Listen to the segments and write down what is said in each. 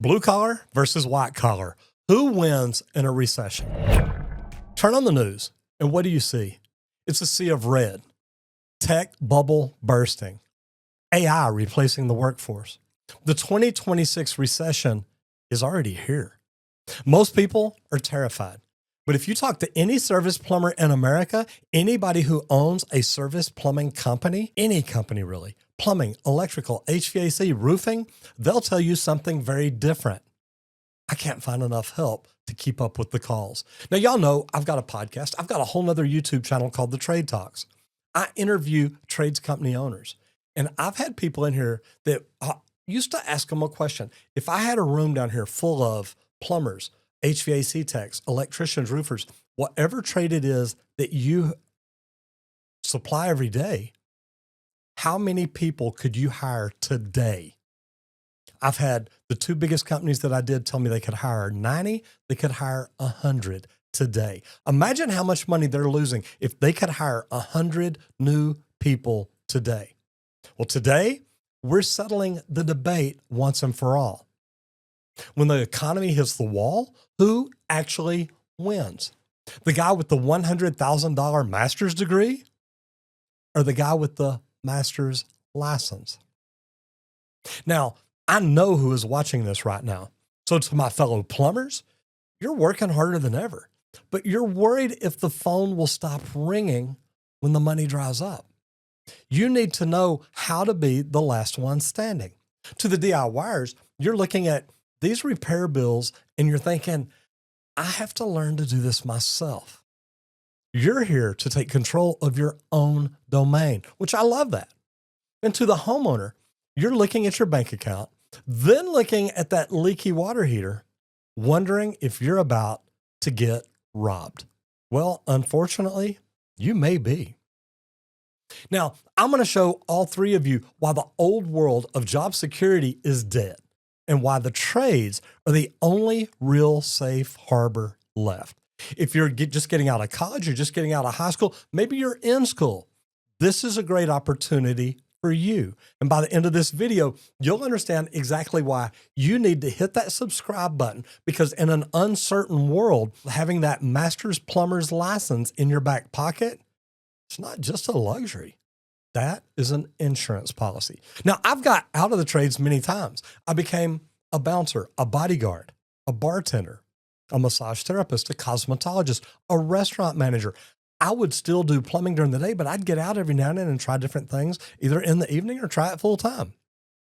Blue collar versus white collar. Who wins in a recession? Turn on the news, and what do you see? It's a sea of red. Tech bubble bursting. AI replacing the workforce. The 2026 recession is already here. Most people are terrified. But if you talk to any service plumber in America, anybody who owns a service plumbing company, any company really, plumbing, electrical, HVAC, roofing, they'll tell you something very different. I can't find enough help to keep up with the calls. Now, y'all know I've got a podcast. I've got a whole nother YouTube channel called The Trade Talks. I interview trades company owners. And I've had people in here that used to ask them a question. If I had a room down here full of plumbers, HVAC techs, electricians, roofers, whatever trade it is that you supply every day, how many people could you hire today? I've had the two biggest companies that I did tell me they could hire 90, they could hire 100 today. Imagine how much money they're losing if they could hire 100 new people today. Well, today we're settling the debate once and for all. When the economy hits the wall, who actually wins? The guy with the $100,000 master's degree or the guy with the master's license? Now, I know who is watching this right now. So to my fellow plumbers, you're working harder than ever, but you're worried if the phone will stop ringing when the money dries up. You need to know how to be the last one standing. To the DIYers, you're looking at these repair bills and you're thinking, I have to learn to do this myself. You're here to take control of your own domain, which I love that. And to the homeowner, you're looking at your bank account, then looking at that leaky water heater, wondering if you're about to get robbed. Well, unfortunately, you may be. Now, I'm going to show all three of you why the old world of job security is dead and why the trades are the only real safe harbor left. If you're just getting out of college, you're just getting out of high school, maybe you're in school, this is a great opportunity for you. And by the end of this video, you'll understand exactly why you need to hit that subscribe button, because in an uncertain world, having that master's plumber's license in your back pocket, it's not just a luxury. That is an insurance policy. Now, I've got out of the trades many times. I became a bouncer, a bodyguard, a bartender, a massage therapist, a cosmetologist, a restaurant manager. I would still do plumbing during the day, but I'd get out every now and then and try different things, either in the evening or try it full time.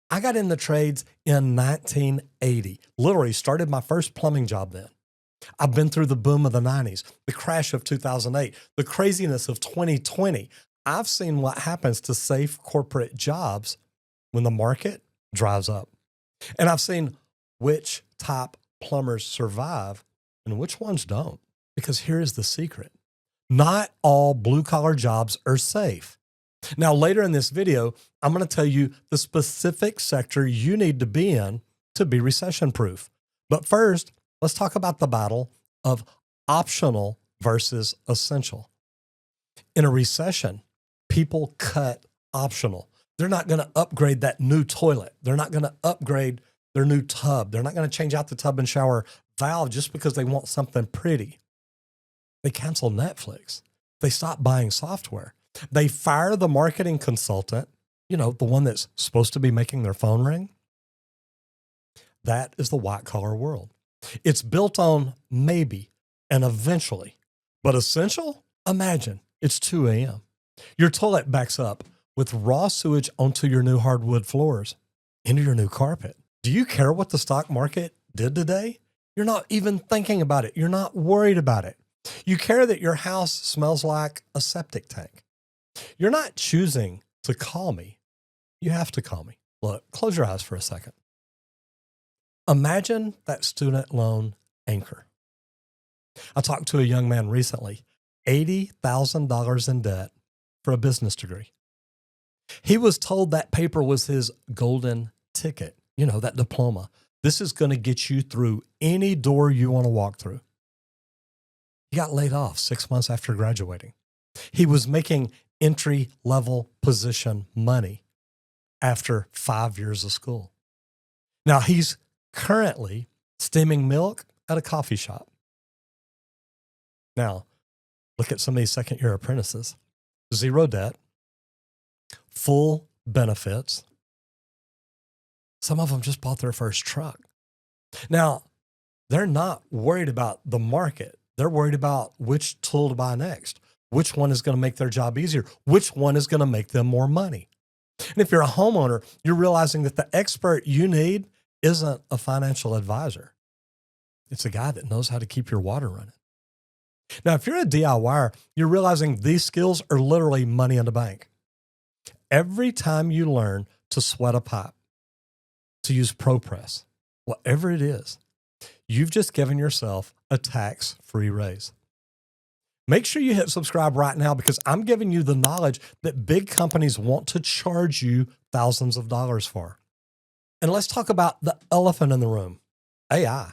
I got in the trades in 1980, literally started my first plumbing job then. I've been through the boom of the 90s, the crash of 2008, the craziness of 2020. I've seen what happens to safe corporate jobs when the market dries up. And I've seen which top plumbers survive and which ones don't. Because here's the secret. Not all blue-collar jobs are safe. Now, later in this video, I'm going to tell you the specific sector you need to be in to be recession-proof. But first, let's talk about the battle of optional versus essential. In a recession, people cut optional. They're not going to upgrade that new toilet. They're not going to upgrade their new tub. They're not going to change out the tub and shower valve just because they want something pretty. They cancel Netflix. They stop buying software. They fire the marketing consultant, the one that's supposed to be making their phone ring. That is the white collar world. It's built on maybe and eventually, but essential? Imagine it's 2 a.m. Your toilet backs up with raw sewage onto your new hardwood floors, into your new carpet. Do you care what the stock market did today? You're not even thinking about it. You're not worried about it. You care that your house smells like a septic tank. You're not choosing to call me. You have to call me. Look, close your eyes for a second. Imagine that student loan anchor. I talked to a young man recently, $80,000 in debt for a business degree. He was told that paper was his golden ticket, that diploma. This is going to get you through any door you want to walk through. He got laid off 6 months after graduating. He was making entry-level position money after 5 years of school. Now, he's currently steaming milk at a coffee shop. Now, look at some of these second-year apprentices. Zero debt, full benefits. Some of them just bought their first truck. Now, they're not worried about the market. They're worried about which tool to buy next, which one is going to make their job easier, which one is going to make them more money. And if you're a homeowner, you're realizing that the expert you need isn't a financial advisor. It's a guy that knows how to keep your water running. Now, if you're a DIYer, you're realizing these skills are literally money in the bank. Every time you learn to sweat a pipe, to use ProPress, whatever it is, you've just given yourself a tax-free raise. Make sure you hit subscribe right now because I'm giving you the knowledge that big companies want to charge you thousands of dollars for. And let's talk about the elephant in the room, AI.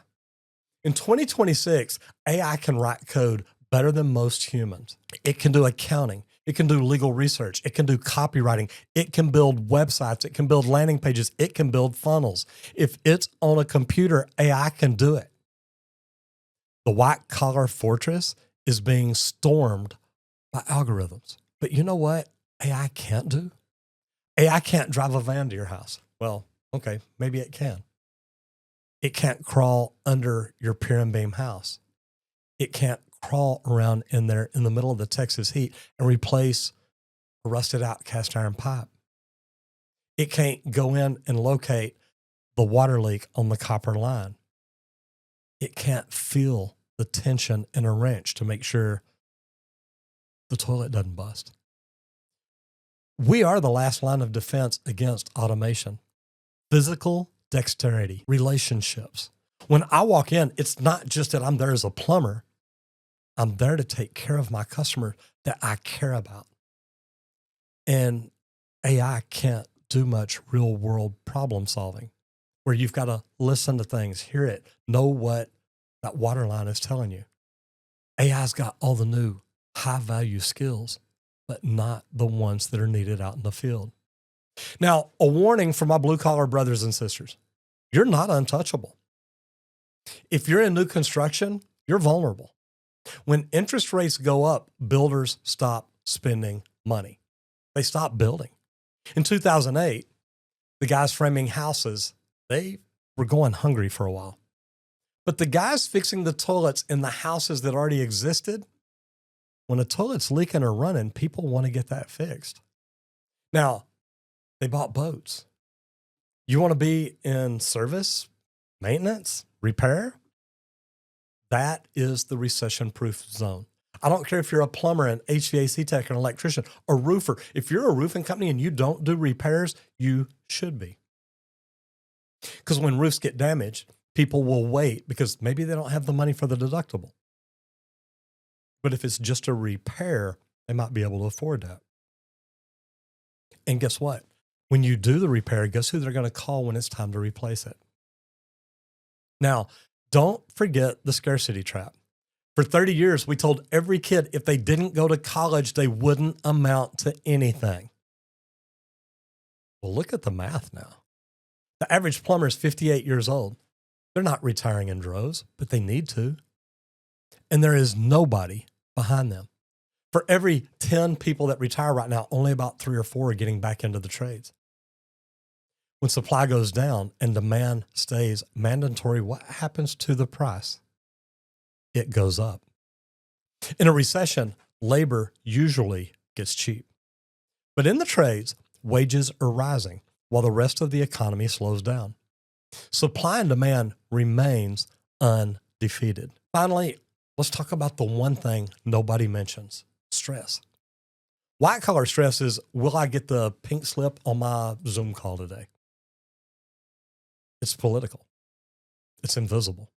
In 2026, AI can write code better than most humans. It can do accounting. It can do legal research. It can do copywriting. It can build websites. It can build landing pages. It can build funnels. If it's on a computer, AI can do it. The white-collar fortress is being stormed by algorithms. But you know what AI can't do? AI can't drive a van to your house. Well, okay, maybe it can. It can't crawl under your pier and beam house. It can't crawl around in there in the middle of the Texas heat and replace a rusted out cast iron pipe. It can't go in and locate the water leak on the copper line. It can't feel the tension in a wrench to make sure the toilet doesn't bust. We are the last line of defense against automation. Physical dexterity, relationships. When I walk in, it's not just that I'm there as a plumber. I'm there to take care of my customer that I care about. And AI can't do much real world problem solving where you've got to listen to things, hear it, know what that water line is telling you. AI's got all the new high value skills, but not the ones that are needed out in the field. Now, a warning for my blue collar brothers and sisters. You're not untouchable. If you're in new construction, you're vulnerable. When interest rates go up, builders stop spending money. They stop building. In 2008, the guys framing houses, they were going hungry for a while. But the guys fixing the toilets in the houses that already existed, when a toilet's leaking or running, people want to get that fixed. Now, they bought boats. You want to be in service, maintenance, repair? That is the recession-proof zone. I don't care if you're a plumber, an HVAC tech, an electrician, a roofer. If you're a roofing company and you don't do repairs, you should be. Because when roofs get damaged, people will wait because maybe they don't have the money for the deductible. But if it's just a repair, they might be able to afford that. And guess what? When you do the repair, guess who they're going to call when it's time to replace it? Now, don't forget the scarcity trap. For 30 years, we told every kid if they didn't go to college, they wouldn't amount to anything. Well, look at the math now. The average plumber is 58 years old. They're not retiring in droves, but they need to. And there is nobody behind them. For every 10 people that retire right now, only about 3 or 4 are getting back into the trades. When supply goes down and demand stays mandatory, what happens to the price? It goes up. In a recession, labor usually gets cheap. But in the trades, wages are rising while the rest of the economy slows down. Supply and demand remains undefeated. Finally, let's talk about the one thing nobody mentions, stress. White collar stress is, will I get the pink slip on my Zoom call today? It's political. It's invisible.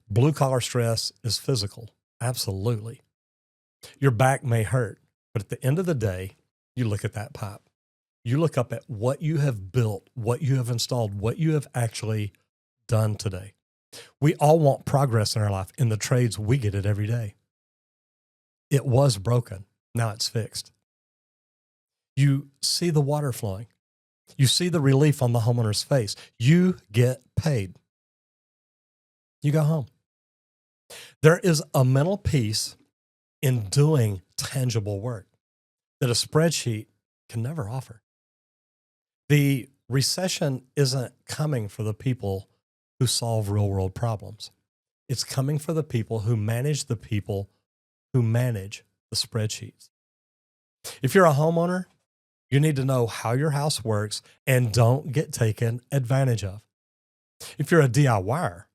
Blue collar stress is physical. Absolutely. Your back may hurt, but at the end of the day, you look at that pipe. You look up at what you have built, what you have installed, what you have actually done today. We all want progress in our life. In the trades, we get it every day. It was broken. Now it's fixed. You see the water flowing. You see the relief on the homeowner's face. You get paid. you go home. There is a mental peace in doing tangible work that a spreadsheet can never offer. The recession isn't coming for the people who solve real world problems. It's coming for the people who manage the people who manage the spreadsheets. If you're a homeowner, you need to know how your house works and don't get taken advantage of. If you're a DIYer,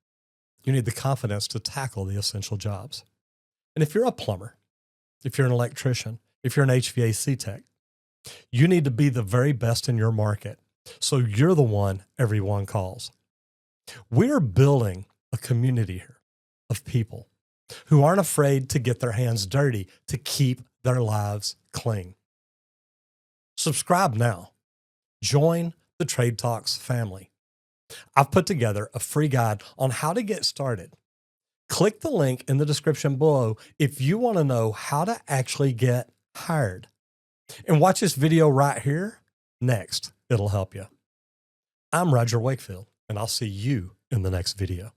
you need the confidence to tackle the essential jobs. And if you're a plumber, if you're an electrician, if you're an HVAC tech, you need to be the very best in your market, so you're the one everyone calls. We're building a community here of people who aren't afraid to get their hands dirty to keep their lives clean. Subscribe now. Join the Trade Talks family. I've put together a free guide on how to get started. Click the link in the description below if you want to know how to actually get hired. And watch this video right here next. It'll help you. I'm Roger Wakefield, and I'll see you in the next video.